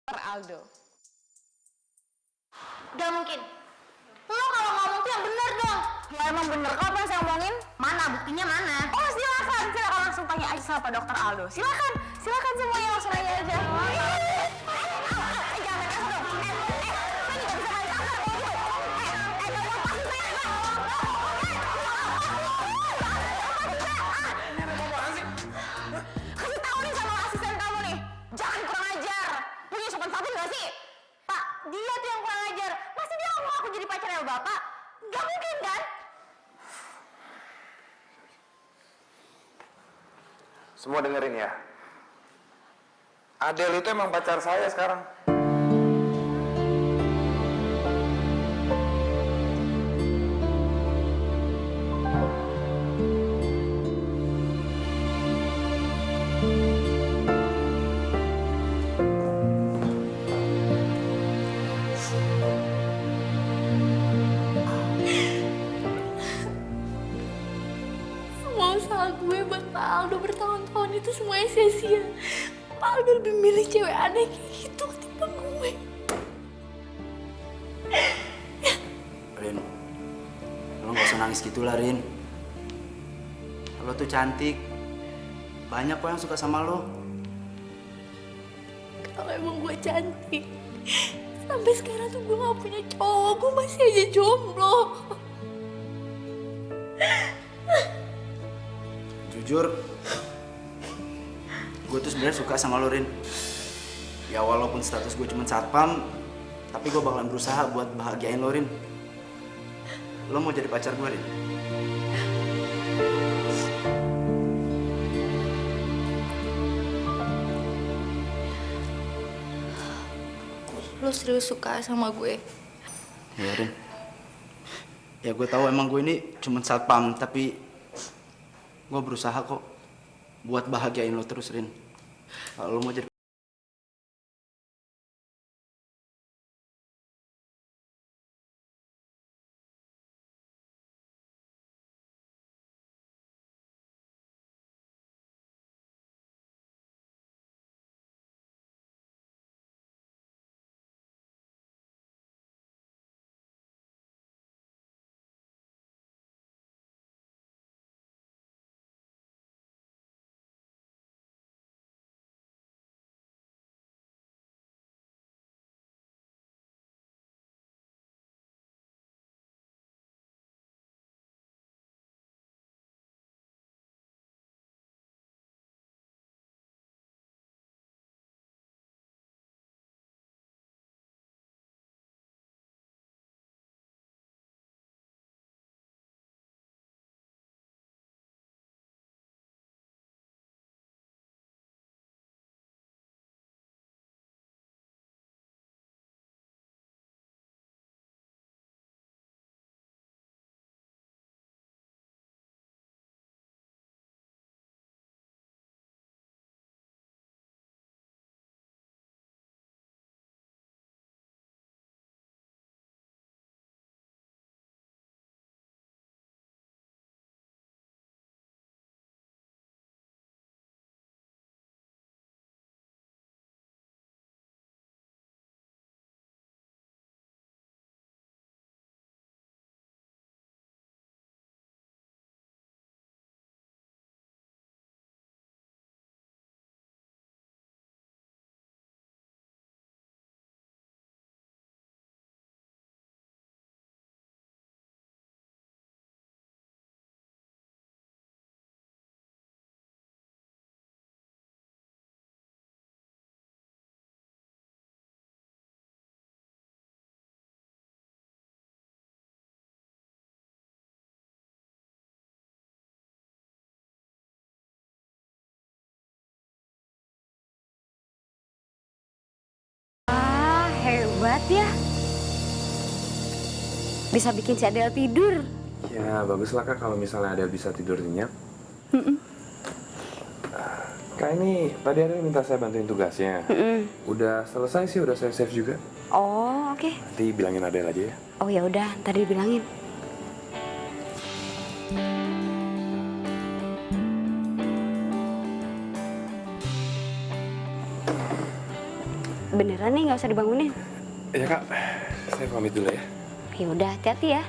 Aldo. Gak mungkin. Lo kalau ngomong tuh yang bener dong. Ya emang bener kok apa yang saya omongin. Mana buktinya mana? Oh silakan langsung tanya aja sama Pak Dokter Aldo. Silakan semuanya langsung aja aja. Kasih tahu nih sama asisten kamu nih, jangan kurang ajar. Punya sopan santun gak sih? Pak, dia tuh yang kurang ajar. Masa dia nggak mau aku jadi pacarnya Bapak? Gak mungkin kan? Semua dengerin ya. Adele itu emang pacar saya sekarang. Semua usaha gue buat Pak Aldo bertahun-tahun itu semuanya sia-sia. Pak Aldo lebih milih cewek aneh kayak gitu ketimbang gue. Rin, lo gak usah nangis gitu lah, Rin. Lo tuh cantik. Banyak kok yang suka sama lo. Kalau emang gue cantik, sampai sekarang tuh gue gak punya cowok, gue masih aja jomblo. Jujur, gue tuh sebenarnya suka sama lo, Rin. Ya walaupun status gue cuma satpam, tapi gue bakalan berusaha buat bahagiain lo, Rin. Lo mau jadi pacar gue, Rin? Lo serius suka sama gue? Ya, Rin. Ya gue tahu emang gue ini cuma satpam, tapi gue berusaha kok buat bahagiain lo terus, Rin. Kalau lo mau jadi bisa bikin si Adel tidur. Ya baguslah Kak kalau misalnya Adel bisa tidur nyenyak. Kak ini tadi Adel minta saya bantuin tugasnya. Udah selesai sih, udah saya save juga. Oh, oke. Nanti bilangin Adel aja ya. Oh ya udah, ntar dibilangin. Beneran nih, nggak usah dibangunin. Iya Kak, saya pamit dulu ya. Ya udah, hati-hati ya.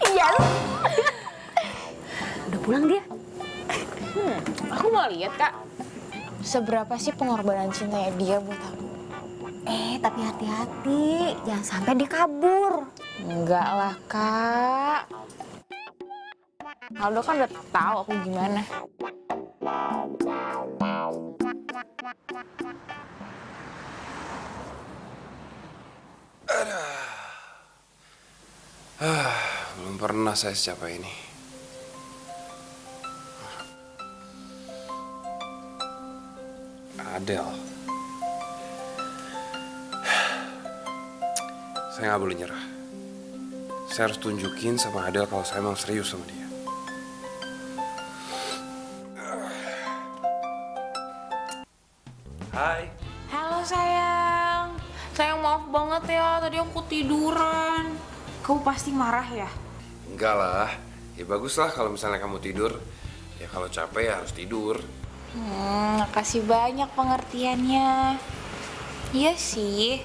Iya. Udah pulang dia. Aku mau lihat Kak, seberapa sih pengorbanan cintanya dia buat aku. Tapi hati-hati, jangan sampai dia kabur. Enggak lah Kak. Aldo kan udah tahu aku gimana. Belum pernah saya secapek ini. Adel. Saya nggak boleh nyerah. Saya harus tunjukin sama Adel kalau saya emang serius sama dia. Hai. Halo sayang. Sayang maaf banget ya, tadi aku tiduran. Kamu pasti marah ya? Enggak lah. Ya bagus lah kalau misalnya kamu tidur. Ya kalau capek ya harus tidur. Makasih banyak pengertiannya. Iya sih.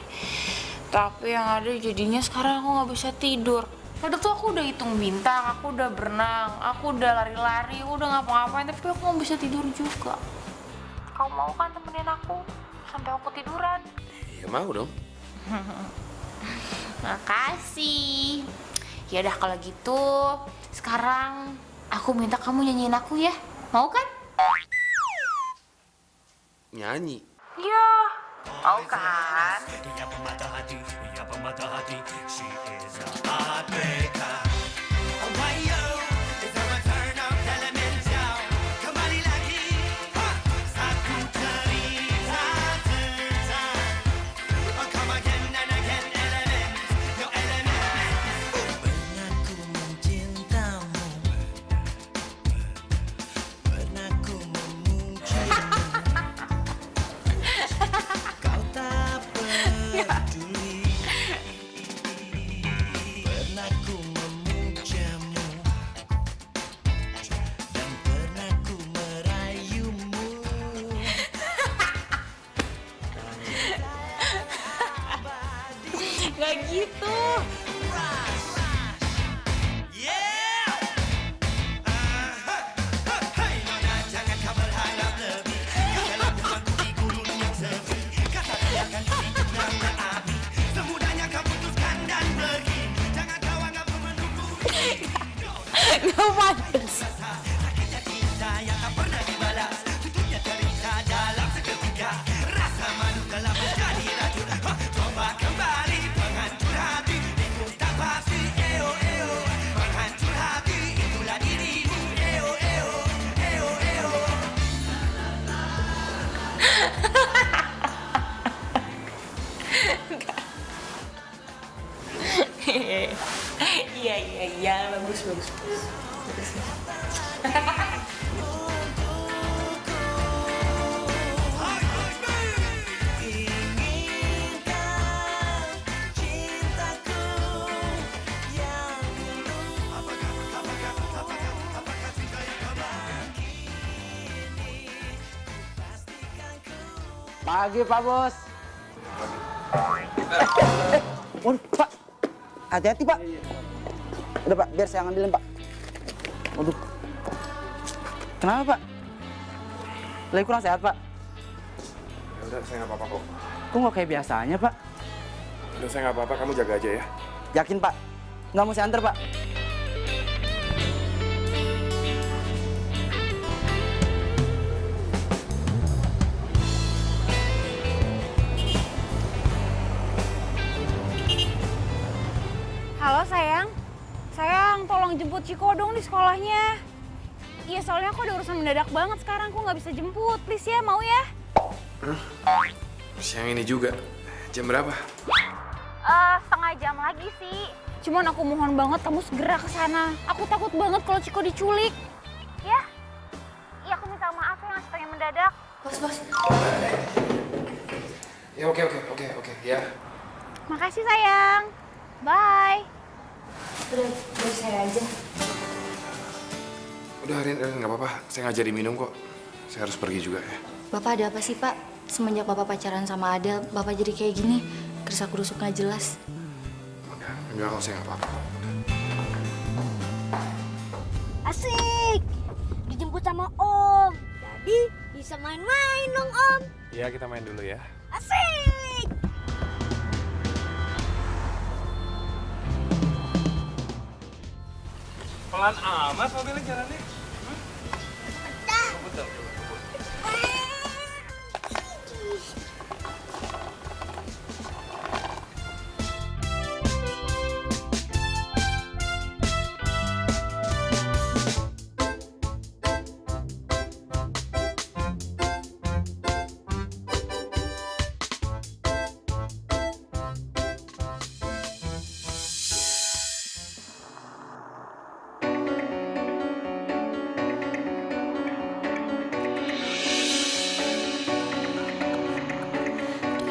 Tapi yang ada jadinya sekarang aku nggak bisa tidur. Tadi tuh aku udah hitung bintang, aku udah berenang, aku udah lari-lari, aku udah ngapa-ngapain, tapi aku nggak bisa tidur juga. Kamu mau kan temenin aku sampai aku tiduran? Ya mau dong. Makasih. Ya udah kalau gitu, sekarang aku minta kamu nyanyiin aku ya. Mau kan? Nyanyi. Iya. Mau kan? Gak gitu. Gak pantas. Iya, bagus. Pagi Pak Bos. Waduh, Pak. Hati-hati, Pak. Udah, Pak. Biar saya ngambilin, Pak. Waduh. Kenapa, Pak? Lagi kurang sehat, Pak? Ya udah, saya nggak apa-apa kok. Kok nggak kayak biasanya, Pak? Udah, saya nggak apa-apa. Kamu jaga aja ya. Yakin, Pak? Nggak mau saya antar, Pak? Halo sayang, tolong jemput Ciko dong di sekolahnya. Iya, soalnya aku ada urusan mendadak banget sekarang. Aku nggak bisa jemput. Please ya, mau ya? Siang ini juga. Jam berapa? Setengah jam lagi sih. Cuman aku mohon banget kamu segera ke sana. Aku takut banget kalau Ciko diculik. Ya? Iya, aku minta maaf ya ngasih tanya mendadak. Bos. Ya oke, ya. Makasih sayang. Bye. Udah, biar saya aja. Udah Rin, nggak apa-apa. Saya nggak jadi minum kok. Saya harus pergi juga ya. Bapak ada apa sih, Pak? Semenjak Bapak pacaran sama Adel, Bapak jadi kayak gini. Kerasa-kerusuk nggak jelas. Enggak kok, saya nggak apa-apa. Asik. Dijemput sama Om. Jadi bisa main-main dong, Om. Ya, kita main dulu ya. Asik. Pelan amat mobilnya jalannya.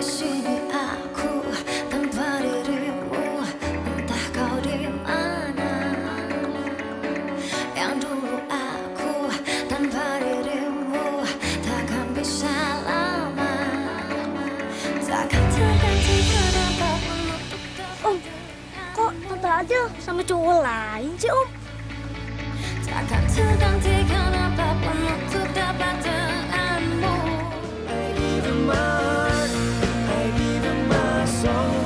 Di sini aku tanpa dirimu, entah kau di mana. Yang dulu aku tanpa dirimu takkan bisa lama. Takkan tergantikan apapun untuk Om, kok Tante Adel sama cowok lain sih, Om? takkan tergantikan apapun untuk dapat denganmu. I give you my heart, I give you my soul.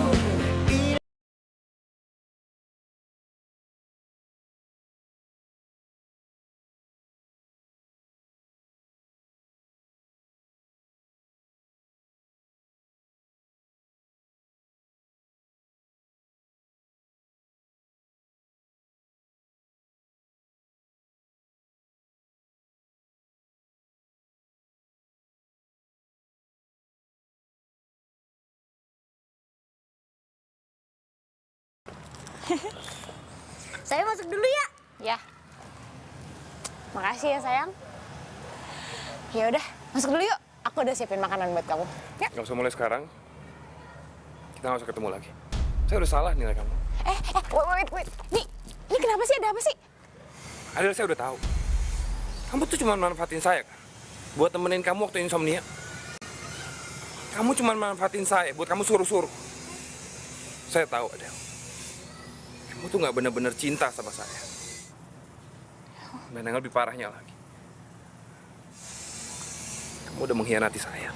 Saya masuk dulu ya. Ya. Makasih ya sayang. Ya udah, masuk dulu yuk. Aku udah siapin makanan buat kamu. Ya. Nggak usah mulai sekarang. Kita nggak usah ketemu lagi. Saya udah salah nilai kamu. Wait. Ini kenapa sih? Ada apa sih? Adel, saya udah tahu. Kamu tuh cuma manfaatin saya kan? Buat temenin kamu waktu insomnia. Kamu cuma manfaatin saya buat kamu suruh-suruh. Saya tahu, Adel. Kamu tuh nggak benar-benar cinta sama saya. Dan yang lebih parahnya lagi, kamu udah mengkhianati saya.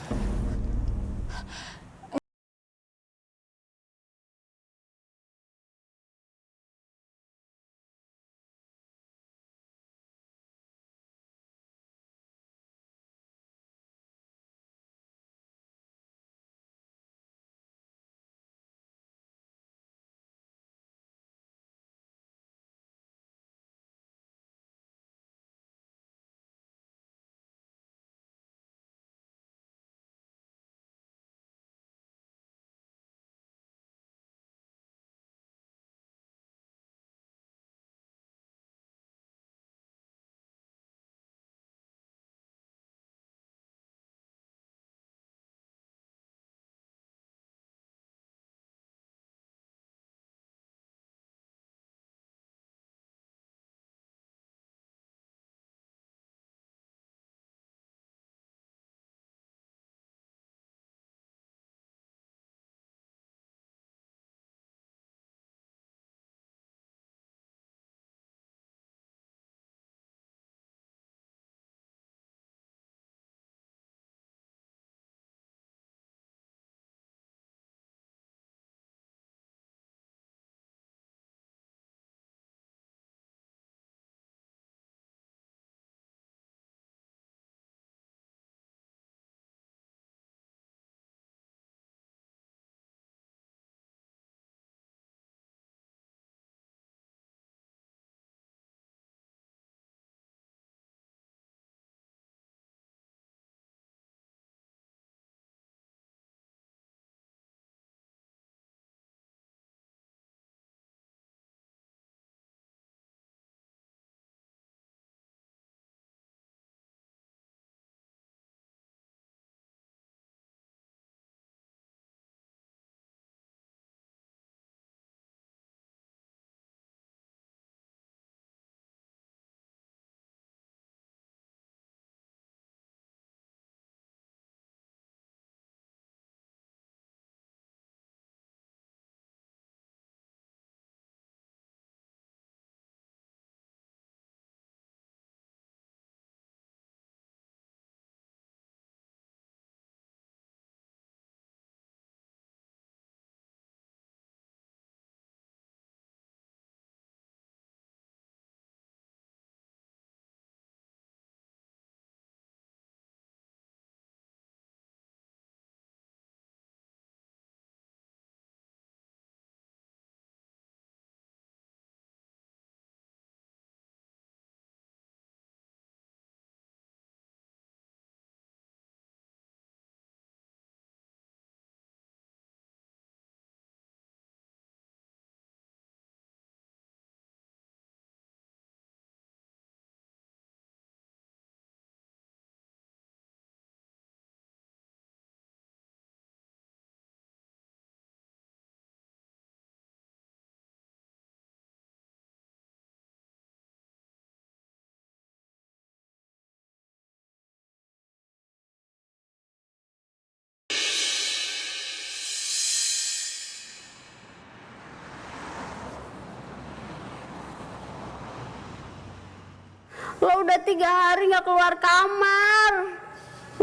Lo udah 3 hari nggak keluar kamar.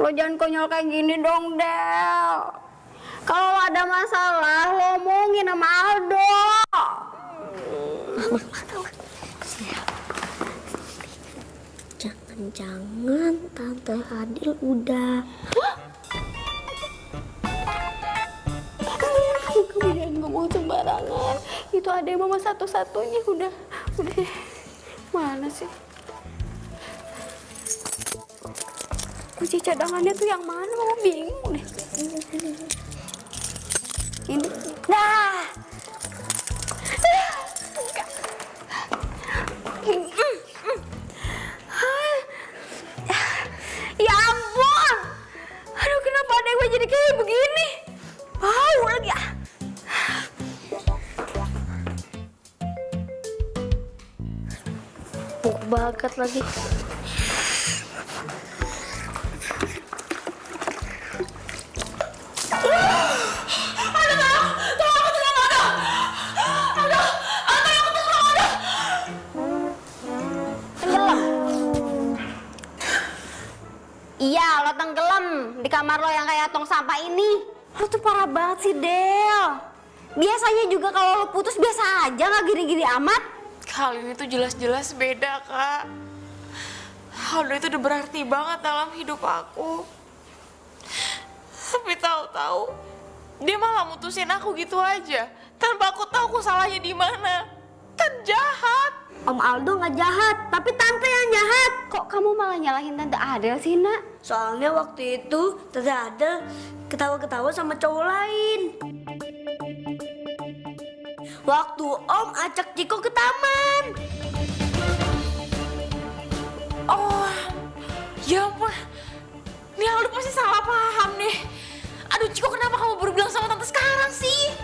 Lo jangan konyol kayak gini dong, Del. Kalau lo ada masalah, lo omongin sama Aldo. Jangan-jangan Tante Adil udah. Kamu jangan ngomong sembarangan. Itu adek mama satu-satunya udah. Mana sih? Kunci cadangannya tuh yang mana? Mama bingung deh. Ini. Nah. Ya ampun. Aduh, kenapa adek gue jadi kayak begini? Bau lagi ah. Buk banget lagi. Iya, lo tenggelam di kamar lo yang kayak tong sampah ini. Lo tuh parah banget sih, Del. Biasanya juga kalau lo putus biasa aja, nggak gini-gini amat. Kali ini tuh jelas-jelas beda, Kak. Aldo itu udah berarti banget dalam hidup aku. Tapi tahu-tahu dia malah mutusin aku gitu aja, tanpa aku tahu aku salahnya di mana. Kan jahat. Om Aldo nggak jahat, tapi Tante yang jahat. Kok kamu malah nyalahin Tante Adel sih, Nak? Soalnya waktu itu Tante Adel ketawa-ketawa sama cowok lain. Waktu Om ajak Ciko ke taman. Oh, ya ampun. Nih Aldo pasti salah paham nih. Aduh, Ciko, kenapa kamu baru bilang sama Tante sekarang sih?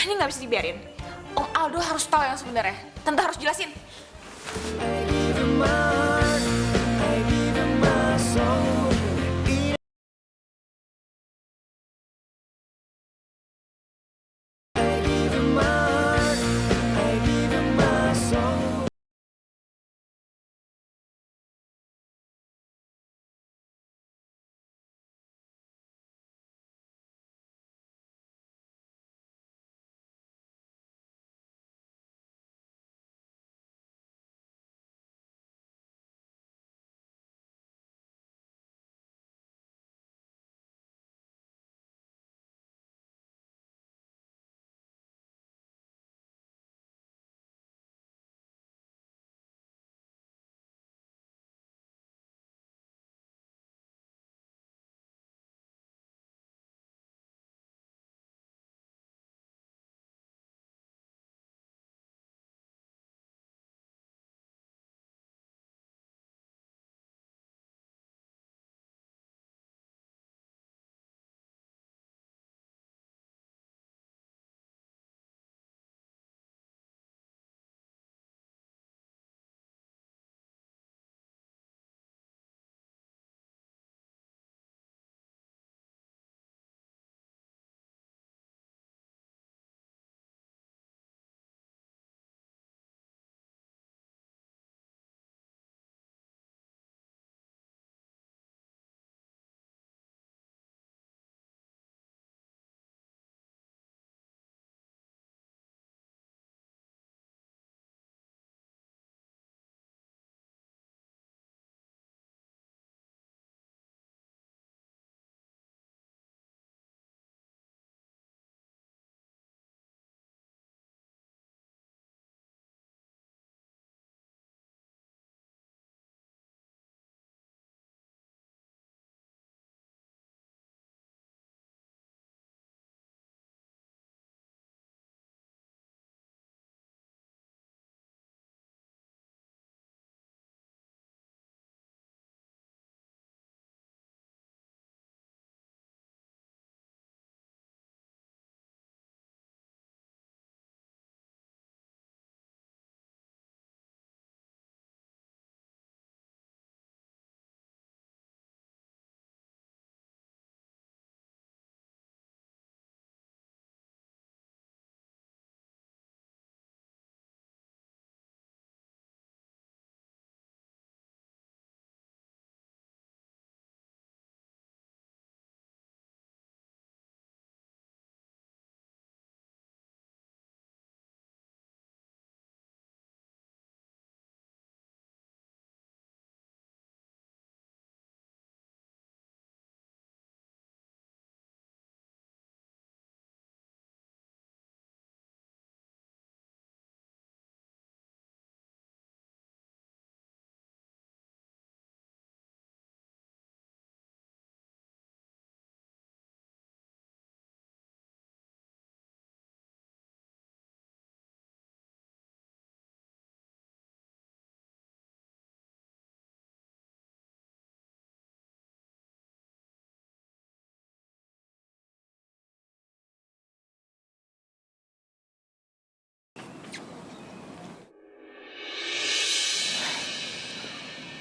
Ini nggak bisa dibiarin. Om Aldo harus tahu yang sebenarnya. Tante harus jelasin. I give him my heart, I give him my soul.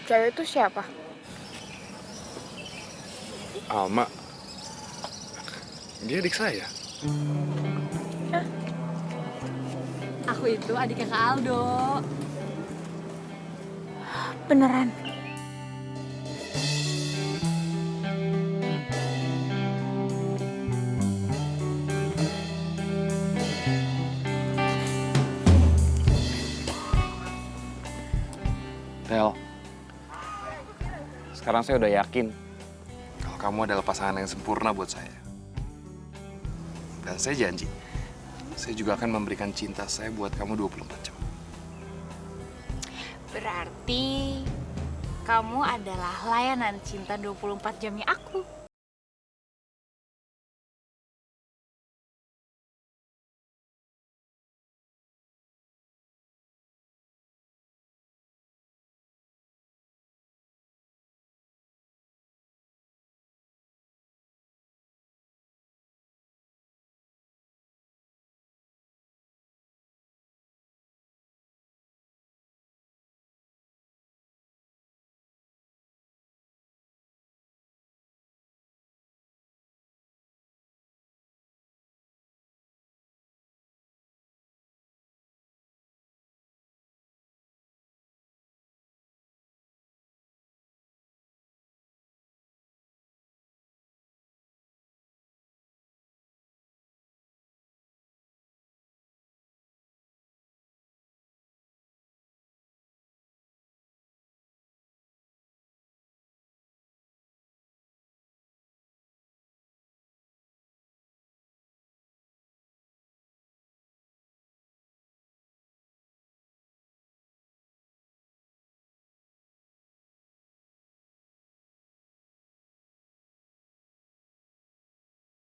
Cewek itu siapa? Alma. Dia adik saya. Aku itu adiknya Kak Aldo. Beneran? Tel, sekarang saya udah yakin kalau kamu adalah pasangan yang sempurna buat saya. Dan saya janji, saya juga akan memberikan cinta saya buat kamu 24 jam. Berarti kamu adalah layanan cinta 24 jamnya aku.